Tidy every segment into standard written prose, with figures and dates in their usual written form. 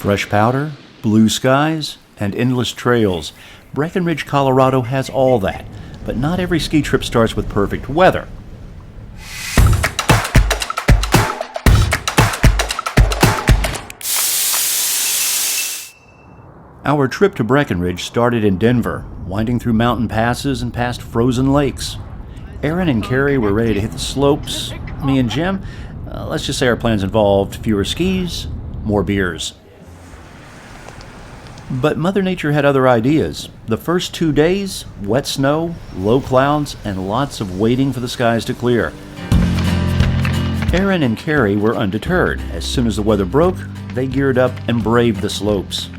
Fresh powder, blue skies, and endless trails. Breckenridge, Colorado has all that, but not every ski trip starts with perfect weather. Our trip to Breckenridge started in Denver, winding through mountain passes and past frozen lakes. Erin and Kerry were ready to hit the slopes. Me and Jim, let's just say our plans involved fewer skis, more beers. But Mother Nature had other ideas. The first 2 days, wet snow, low clouds, and lots of waiting for the skies to clear. Erin and Kerry were undeterred. As soon as the weather broke, they geared up and braved the slopes.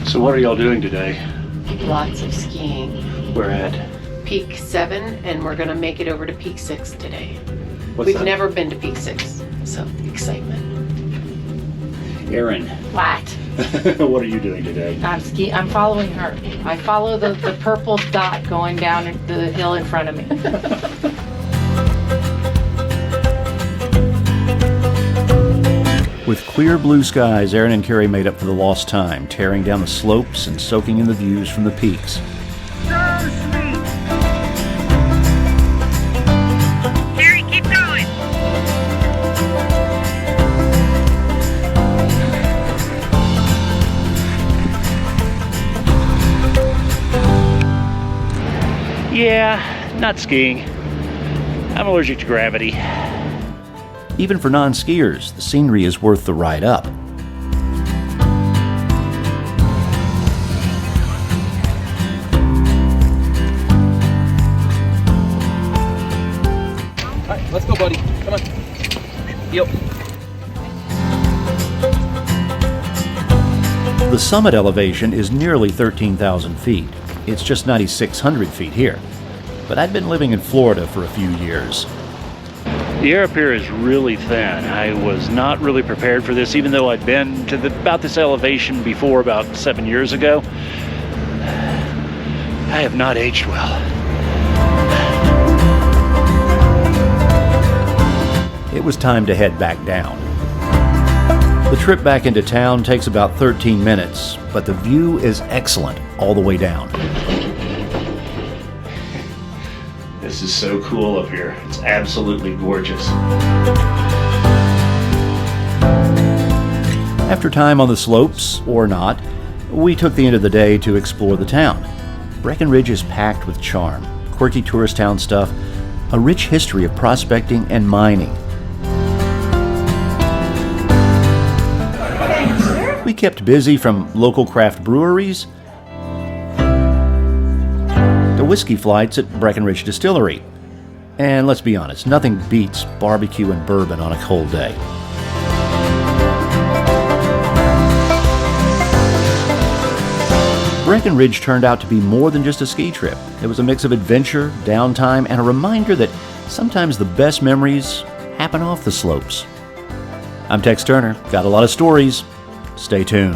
So what are y'all doing today? Lots of skiing. Where at? Peak 7, and we're gonna make it over to Peak 6 today. What's We've that? never been to Peak 6, so excitement. Erin, What? what are you doing today? I'm following her. I follow the purple dot going down the hill in front of me. With clear blue skies, Erin and Kerry made up for the lost time, tearing down the slopes and soaking in the views from the peaks. Kerry, keep going. Yeah, not skiing. I'm allergic to gravity. Even for non-skiers, the scenery is worth the ride up. All right, let's go, buddy. Come on. Yep. The summit elevation is nearly 13,000 feet. It's just 9,600 feet here. But I'd been living in Florida for a few years. The air up here is really thin. I was not really prepared for this, even though I'd been to about this elevation before about 7 years ago. I have not aged well. It was time to head back down. The trip back into town takes about 13 minutes, but the view is excellent all the way down. This is so cool up here. It's absolutely gorgeous. After time on the slopes, or not, we took the end of the day to explore the town. Breckenridge is packed with charm, quirky tourist town stuff, a rich history of prospecting and mining. We kept busy from local craft breweries to whiskey flights at Breckenridge Distillery. And let's be honest, nothing beats barbecue and bourbon on a cold day. Breckenridge turned out to be more than just a ski trip. It was a mix of adventure, downtime, and a reminder that sometimes the best memories happen off the slopes. I'm Tex Turner. Got a lot of stories. Stay tuned.